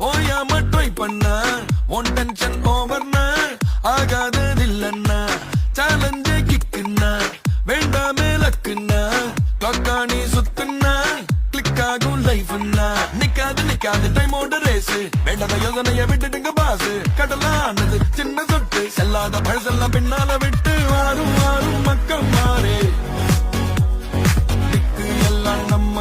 ஓயாம ட்ரை பண்ண one tension ஓவர்னா ஆகாததில்லன்னா சேலஞ்சே கிக்குன்னா வேண்டாமே லக்குன்னா கிளாக்கானி சுத்துன்னா கிளிக் ஆகும் லைஃப்னா நிக்காது டைமோட ரேஸ் வேண்டாத யோசனைய விட்டுடுங்க பாசு கடலானது சின்ன சொட்டு செல்லாத பழசெல்லாம் பின்னால விட்டு வாரும் மக்கள் மாறே எல்லாம் நம்ம